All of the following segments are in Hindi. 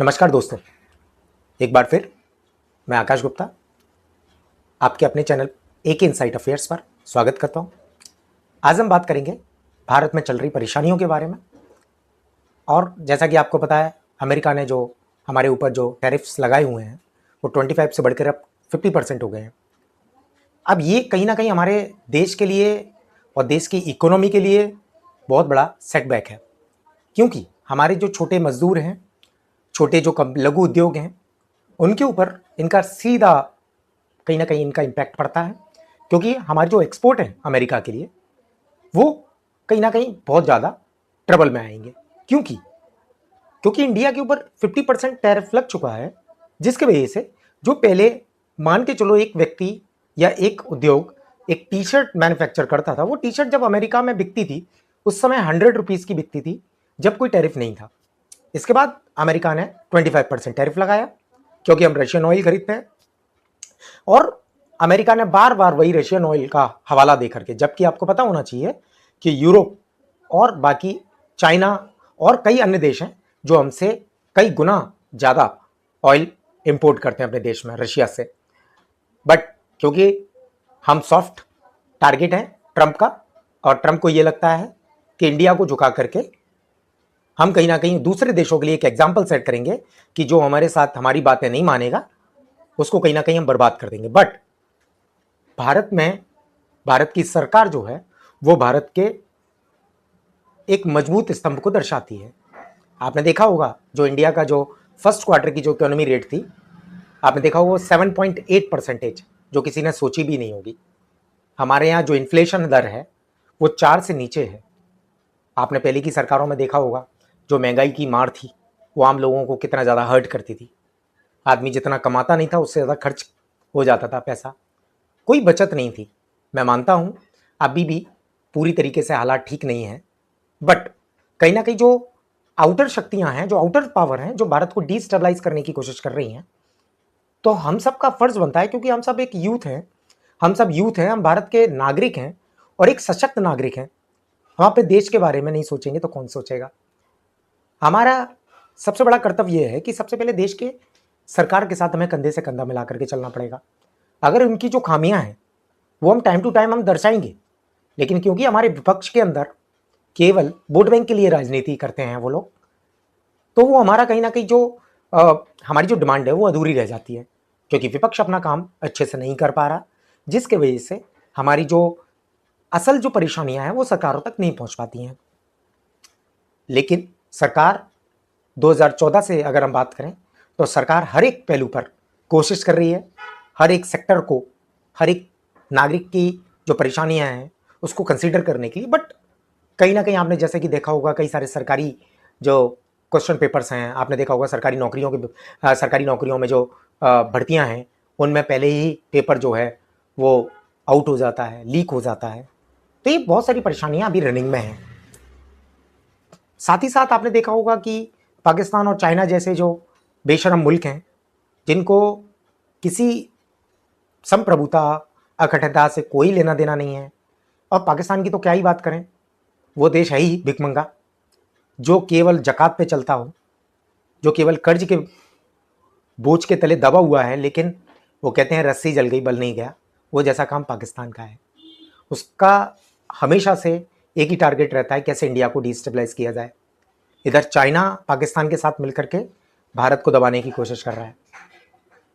नमस्कार दोस्तों, एक बार फिर मैं आकाश गुप्ता आपके अपने चैनल एक इनसाइट अफेयर्स पर स्वागत करता हूं। आज हम बात करेंगे भारत में चल रही परेशानियों के बारे में। और जैसा कि आपको पता है, अमेरिका ने जो हमारे ऊपर जो टैरिफ्स लगाए हुए हैं वो 25 से बढ़कर अब 50% हो गए हैं। अब ये कहीं ना कहीं हमारे देश के लिए और देश की इकोनॉमी के लिए बहुत बड़ा सेटबैक है, क्योंकि हमारे जो छोटे मजदूर हैं, छोटे जो लघु उद्योग हैं, उनके ऊपर इनका सीधा कहीं ना कहीं इनका इम्पैक्ट पड़ता है। क्योंकि हमारे जो एक्सपोर्ट है अमेरिका के लिए वो कहीं ना कहीं बहुत ज़्यादा ट्रबल में आएंगे। क्योंकि इंडिया के ऊपर 50% टैरिफ लग चुका है, जिसके वजह से जो पहले मान के चलो एक व्यक्ति या एक उद्योग एक टी शर्ट मैन्युफैक्चर करता था, वो टी शर्ट जब अमेरिका में बिकती थी उस समय 100 रुपीज़ की बिकती थी, जब कोई टैरिफ नहीं था। इसके बाद अमेरिका ने 25% टैरिफ लगाया, क्योंकि हम रशियन ऑयल खरीदते हैं। और अमेरिका ने बार बार वही रशियन ऑयल का हवाला दे करके, जबकि आपको पता होना चाहिए कि यूरोप और बाकी चाइना और कई अन्य देश हैं जो हमसे कई गुना ज़्यादा ऑयल इंपोर्ट करते हैं अपने देश में रशिया से। बट क्योंकि हम सॉफ्ट टारगेट हैं ट्रंप का, और ट्रंप को ये लगता है कि इंडिया को झुका करके हम कहीं ना कहीं दूसरे देशों के लिए एक एग्जाम्पल सेट करेंगे कि जो हमारे साथ हमारी बातें नहीं मानेगा उसको कहीं ना कहीं हम बर्बाद कर देंगे। बट भारत की सरकार जो है वो भारत के एक मजबूत स्तंभ को दर्शाती है। आपने देखा होगा जो इंडिया का जो फर्स्ट क्वार्टर की जो इकोनॉमी रेट थी, आपने देखा होगा 7.8%, जो किसी ने सोची भी नहीं होगी। हमारे यहाँ जो इन्फ्लेशन दर है वो 4 से नीचे है। आपने पहले की सरकारों में देखा होगा जो महंगाई की मार थी वो आम लोगों को कितना ज़्यादा हर्ट करती थी। आदमी जितना कमाता नहीं था उससे ज़्यादा खर्च हो जाता था, पैसा कोई बचत नहीं थी। मैं मानता हूँ अभी भी पूरी तरीके से हालात ठीक नहीं है, बट कहीं ना कहीं जो आउटर शक्तियाँ हैं, जो आउटर पावर हैं, जो भारत को डिस्टेबलाइज करने की कोशिश कर रही हैं, तो हम सब का फर्ज बनता है, क्योंकि हम सब एक यूथ हैं, हम भारत के नागरिक हैं और एक सशक्त नागरिक हैं। हम अपने देश के बारे में नहीं सोचेंगे तो कौन सोचेगा। हमारा सबसे बड़ा कर्तव्य यह है कि सबसे पहले देश के सरकार के साथ हमें कंधे से कंधा मिला करके चलना पड़ेगा। अगर उनकी जो खामियां हैं वो हम टाइम टू टाइम हम दर्शाएंगे, लेकिन क्योंकि हमारे विपक्ष के अंदर केवल वोट बैंक के लिए राजनीति करते हैं वो लोग, तो वो हमारा कहीं ना कहीं जो हमारी जो डिमांड है वो अधूरी रह जाती है, क्योंकि विपक्ष अपना काम अच्छे से नहीं कर पा रहा, जिसके वजह से हमारी जो असल जो परेशानियां हैं वो सरकारों तक नहीं पहुंच पाती हैं। लेकिन सरकार 2014 से अगर हम बात करें तो सरकार हर एक पहलू पर कोशिश कर रही है, हर एक सेक्टर को, हर एक नागरिक की जो परेशानियां हैं उसको कंसीडर करने के लिए। बट कहीं ना कहीं आपने जैसे कि देखा होगा कई सारे सरकारी जो क्वेश्चन पेपर्स हैं, आपने देखा होगा सरकारी नौकरियों में जो भर्तियां हैं उनमें पहले ही पेपर जो है वो आउट हो जाता है, लीक हो जाता है। तो ये बहुत सारी परेशानियां अभी रनिंग में हैं। साथ ही साथ आपने देखा होगा कि पाकिस्तान और चाइना जैसे जो बेशरम मुल्क हैं, जिनको किसी संप्रभुता अखंडता से कोई लेना देना नहीं है, और पाकिस्तान की तो क्या ही बात करें, वो देश है ही भिखमंगा, जो केवल जकात पे चलता हो, जो केवल कर्ज के बोझ के तले दबा हुआ है। लेकिन वो कहते हैं रस्सी जल गई बल नहीं गया, वो जैसा काम पाकिस्तान का है। उसका हमेशा से एक ही टारगेट रहता है, कैसे इंडिया को डिस्टेबलाइज किया जाए। इधर चाइना पाकिस्तान के साथ मिलकर के भारत को दबाने की कोशिश कर रहा है।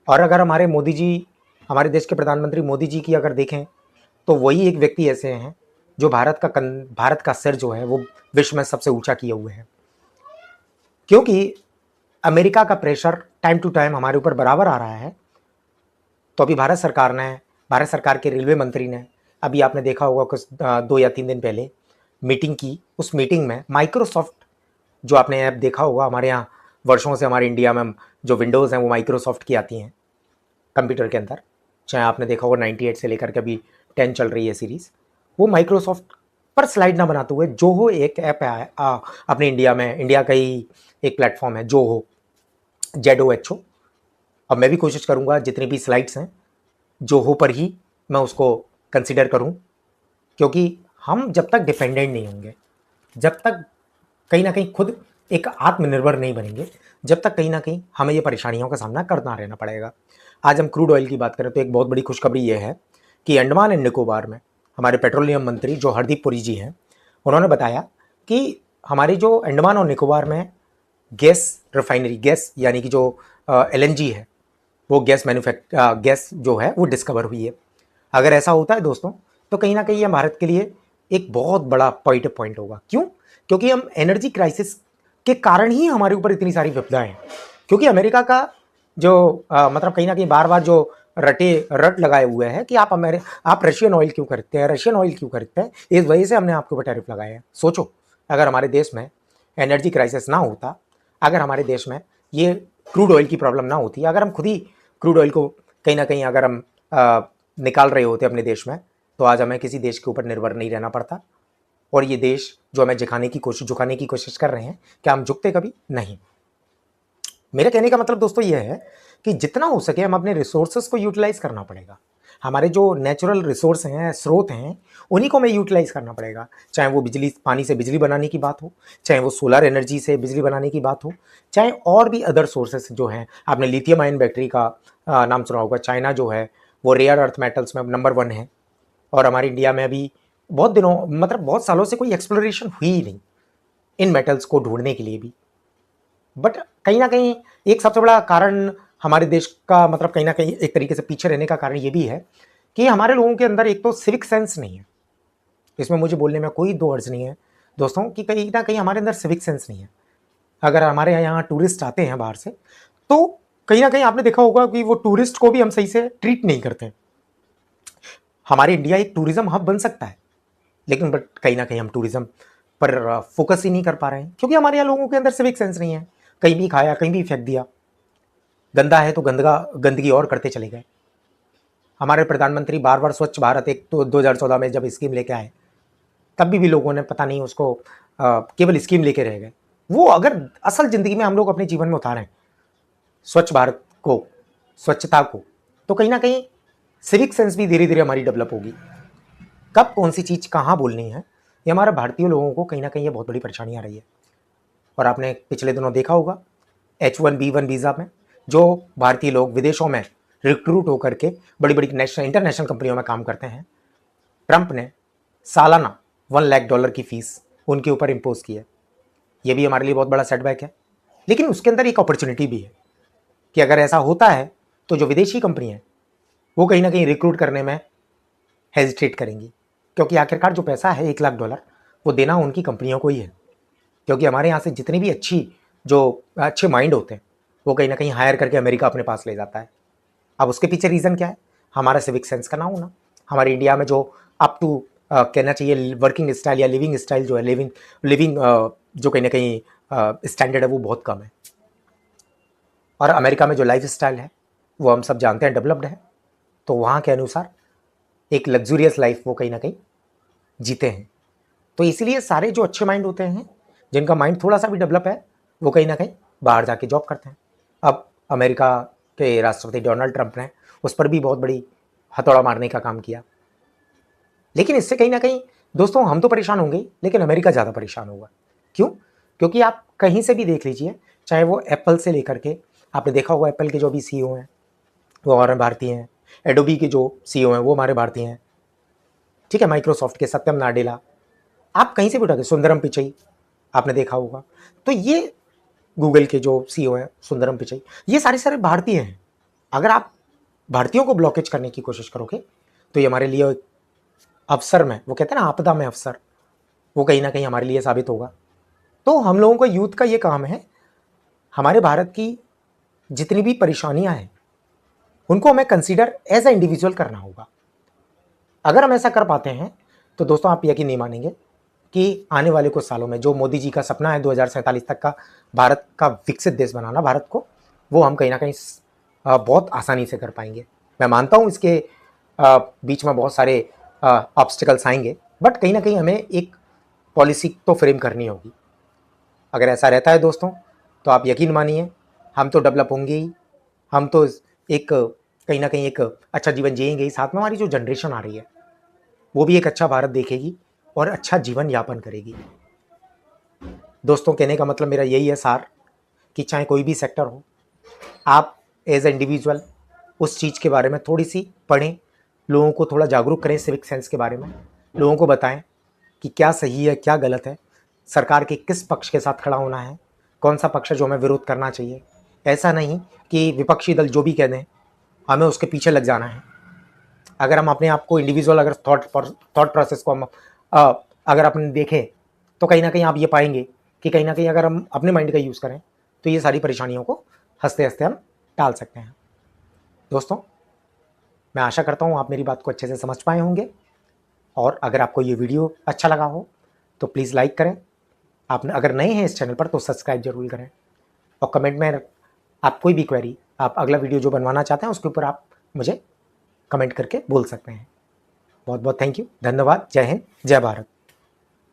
और अगर हमारे देश के प्रधानमंत्री मोदी जी की अगर देखें तो वही एक व्यक्ति ऐसे हैं जो भारत का सिर जो है वो विश्व में सबसे ऊंचा किए हुए हैं। क्योंकि अमेरिका का प्रेशर टाइम टू टाइम हमारे ऊपर बराबर आ रहा है, तो अभी भारत सरकार के रेलवे मंत्री ने, अभी आपने देखा होगा कुछ 2 या 3 दिन पहले मीटिंग की। उस मीटिंग में माइक्रोसॉफ्ट, जो आपने ऐप देखा होगा, हमारे यहाँ वर्षों से हमारे इंडिया में जो विंडोज़ हैं वो माइक्रोसॉफ्ट की आती हैं कंप्यूटर के अंदर, चाहे आपने देखा होगा 98 से लेकर के अभी 10 चल रही है सीरीज़। वो माइक्रोसॉफ्ट पर स्लाइड ना बनाते हुए जोहो एक ऐप है अपने इंडिया में, इंडिया का ही एक प्लेटफॉर्म है जोहो, ZOHO। अब मैं भी कोशिश करूँगा जितनी भी स्लाइड्स हैं जोहो पर ही मैं उसको कंसिडर करूँ, क्योंकि हम जब तक डिपेंडेंट नहीं होंगे, जब तक कहीं ना कहीं खुद एक आत्मनिर्भर नहीं बनेंगे जब तक कहीं ना कहीं हमें ये परेशानियों का सामना करना रहना पड़ेगा। आज हम क्रूड ऑयल की बात करें तो एक बहुत बड़ी खुशखबरी ये है कि अंडमान एंड निकोबार में हमारे पेट्रोलियम मंत्री जो हरदीप पुरी जी हैं, उन्होंने बताया कि हमारी जो अंडमान और निकोबार में गैस रिफाइनरी, गैस यानी कि जो एलएनजी है, वो गैस जो है वो डिस्कवर हुई है। अगर ऐसा होता है दोस्तों, तो कहीं ना कहीं ये भारत के लिए एक बहुत बड़ा पॉजिटिव पॉइंट होगा। क्यों? क्योंकि हम एनर्जी क्राइसिस के कारण ही हमारे ऊपर इतनी सारी विपदाएं हैं। क्योंकि अमेरिका का जो मतलब कहीं ना कहीं बार बार जो रट लगाए हुए हैं कि आप रशियन ऑयल क्यों खरीदते हैं, रशियन ऑयल क्यों खरीदते हैं, इस वजह से हमने आपके ऊपर टैरिफ लगाए हैं। सोचो, अगर हमारे देश में एनर्जी क्राइसिस ना होता, अगर हमारे देश में ये क्रूड ऑयल की प्रॉब्लम ना होती, अगर हम खुद ही क्रूड ऑयल को कहीं ना कहीं अगर हम निकाल रहे होते अपने देश में, तो आज हमें किसी देश के ऊपर निर्भर नहीं रहना पड़ता। और ये देश जो हमें झुकाने की कोशिश कर रहे हैं, क्या हम झुकते कभी नहीं। मेरे कहने का मतलब दोस्तों ये है कि जितना हो सके हम अपने रिसोर्सेस को यूटिलाइज करना पड़ेगा। हमारे जो नेचुरल रिसोर्स हैं, स्रोत हैं, उन्हीं को हमें यूटिलाइज करना पड़ेगा। चाहे वो बिजली, पानी से बिजली बनाने की बात हो, चाहे वो सोलर एनर्जी से बिजली बनाने की बात हो, चाहे और भी अदर सोर्सेस जो हैं। आपने लिथियम आयन बैटरी का नाम सुना होगा। चाइना जो है वो रेयर अर्थ मेटल्स में नंबर 1 है। और हमारे इंडिया में अभी बहुत दिनों, मतलब बहुत सालों से कोई एक्सप्लोरेशन हुई ही नहीं इन मेटल्स को ढूंढने के लिए भी। बट कहीं ना कहीं एक सबसे बड़ा कारण हमारे देश का, मतलब कहीं ना कहीं एक तरीके से पीछे रहने का कारण ये भी है कि हमारे लोगों के अंदर एक तो सिविक सेंस नहीं है। इसमें मुझे बोलने में कोई दो हर्ज नहीं है दोस्तों कि कहीं ना कहीं हमारे अंदर सिविक सेंस नहीं है। अगर हमारे यहाँ टूरिस्ट आते हैं बाहर से, तो कहीं ना कहीं आपने देखा होगा कि वो टूरिस्ट को भी हम सही से ट्रीट नहीं करते। हमारे इंडिया एक टूरिज्म हब बन सकता है, लेकिन बट कहीं ना कहीं हम टूरिज्म पर फोकस ही नहीं कर पा रहे हैं, क्योंकि हमारे यहाँ लोगों के अंदर सिविक सेंस नहीं है। कहीं भी खाया, कहीं भी फेंक दिया, गंदा है तो गंदगी और करते चले गए। हमारे प्रधानमंत्री बार बार स्वच्छ भारत, एक तो 2014 में जब स्कीम लेके आए, तब भी लोगों ने पता नहीं उसको केवल स्कीम लेके रह गए। वो अगर असल जिंदगी में हम लोग अपने जीवन में उतारें स्वच्छ भारत को, स्वच्छता को, तो कहीं ना कहीं सिविक सेंस भी धीरे धीरे हमारी डेवलप होगी। कब कौन सी चीज़ कहाँ बोलनी है, ये हमारे भारतीय लोगों को कहीं ना कहीं ये बहुत बड़ी परेशानी आ रही है। और आपने पिछले दिनों देखा होगा H1B1 वीज़ा में जो भारतीय लोग विदेशों में रिक्रूट होकर के बड़ी बड़ी नेशनल इंटरनेशनल कंपनियों में काम करते हैं, ट्रंप ने सालाना $1 लाख की फीस उनके ऊपर इम्पोज की है। ये भी हमारे लिए बहुत बड़ा सेटबैक है। लेकिन उसके अंदर एक अपॉर्चुनिटी भी है कि अगर ऐसा होता है तो जो विदेशी कंपनी है वो कहीं ना कहीं रिक्रूट करने में हेजिटेट करेंगी, क्योंकि आखिरकार जो पैसा है $1 लाख वो देना उनकी कंपनियों को ही है। क्योंकि हमारे यहाँ से जितनी भी जो अच्छे माइंड होते हैं वो कहीं ना कहीं हायर करके अमेरिका अपने पास ले जाता है। अब उसके पीछे रीज़न क्या है? हमारा सिविक सेंस का ना होना। हमारे इंडिया में जो अप टू कहना चाहिए वर्किंग स्टाइल या लिविंग स्टाइल जो है, लिविंग जो कहीं ना कहीं स्टैंडर्ड है वो बहुत कम है। और अमेरिका में जो लाइफ स्टाइल है वो हम सब जानते हैं डेवलप्ड है, तो वहाँ के अनुसार एक लग्जूरियस लाइफ वो कहीं ना कहीं जीते हैं। तो इसीलिए सारे जो अच्छे माइंड होते हैं, जिनका माइंड थोड़ा सा भी डेवलप है, वो कहीं ना कहीं बाहर जाके जॉब करते हैं। अब अमेरिका के राष्ट्रपति डोनाल्ड ट्रंप ने उस पर भी बहुत बड़ी हथौड़ा मारने का काम किया। लेकिन इससे कहीं ना कहीं दोस्तों हम तो परेशान होंगे, लेकिन अमेरिका ज़्यादा परेशान होगा। क्यों? क्योंकि आप कहीं से भी देख लीजिए, चाहे वो एप्पल से लेकर के, आपने देखा होगा एप्पल के जो भी सीईओ हैं वो हमारे भारतीय हैं, एडोबी के जो सीईओ हैं वो हमारे भारतीय हैं, ठीक है, माइक्रोसॉफ्ट के सत्यम नाडेला, आप कहीं से भी उठा के सुंदरम पिचई आपने देखा होगा। तो ये गूगल के जो सीईओ हैं सुंदरम पिचई, ये सारे भारतीय हैं। अगर आप भारतीयों को ब्लॉकेज करने की कोशिश करोगे तो ये हमारे लिए अवसर में, वो कहते हैं ना आपदा में अवसर, वो कहीं ना कहीं हमारे लिए साबित होगा। तो हम लोगों का यूथ का ये काम है, हमारे भारत की जितनी भी परेशानियां हैं उनको हमें कंसीडर एज ए इंडिविजुअल करना होगा। अगर हम ऐसा कर पाते हैं तो दोस्तों आप यकीन नहीं मानेंगे कि आने वाले कुछ सालों में जो मोदी जी का सपना है 2047 तक का भारत का विकसित देश बनाना भारत को, वो हम कहीं ना कहीं बहुत आसानी से कर पाएंगे। मैं मानता हूँ इसके बीच में बहुत सारे ऑब्स्टिकल्स आएंगे, बट कहीं ना कहीं हमें एक पॉलिसी तो फ्रेम करनी होगी। अगर ऐसा रहता है दोस्तों तो आप यकीन मानिए हम तो डेवलप होंगे ही, हम तो एक कहीं ना कहीं एक अच्छा जीवन जिएंगे ही, साथ में हमारी जो जनरेशन आ रही है वो भी एक अच्छा भारत देखेगी और अच्छा जीवन यापन करेगी। दोस्तों, कहने का मतलब मेरा यही है सार, कि चाहे कोई भी सेक्टर हो, आप एज ए इंडिविजुअल उस चीज़ के बारे में थोड़ी सी पढ़ें, लोगों को थोड़ा जागरूक करें सिविक सेंस के बारे में, लोगों को बताएं कि क्या सही है क्या गलत है, सरकार के किस पक्ष के साथ खड़ा होना है, कौन सा पक्ष है जो हमें विरोध करना चाहिए। ऐसा नहीं कि विपक्षी दल जो भी कह दें हमें उसके पीछे लग जाना है। अगर हम अपने आप को इंडिविजुअल अगर थॉट प्रोसेस को हम अगर अपन देखें तो कहीं ना कहीं आप ये पाएंगे कि कहीं ना कहीं अगर हम अपने माइंड का यूज़ करें तो ये सारी परेशानियों को हंसते हंसते हम टाल सकते हैं। दोस्तों, मैं आशा करता हूँ आप मेरी बात को अच्छे से समझ पाए होंगे, और अगर आपको ये वीडियो अच्छा लगा हो तो प्लीज़ लाइक करें। आप अगर नए हैं इस चैनल पर तो सब्सक्राइब जरूर करें, और कमेंट में आप कोई भी क्वेरी, आप अगला वीडियो जो बनवाना चाहते हैं उसके ऊपर आप मुझे कमेंट करके बोल सकते हैं। बहुत बहुत थैंक यू, धन्यवाद, जय हिंद, जय भारत।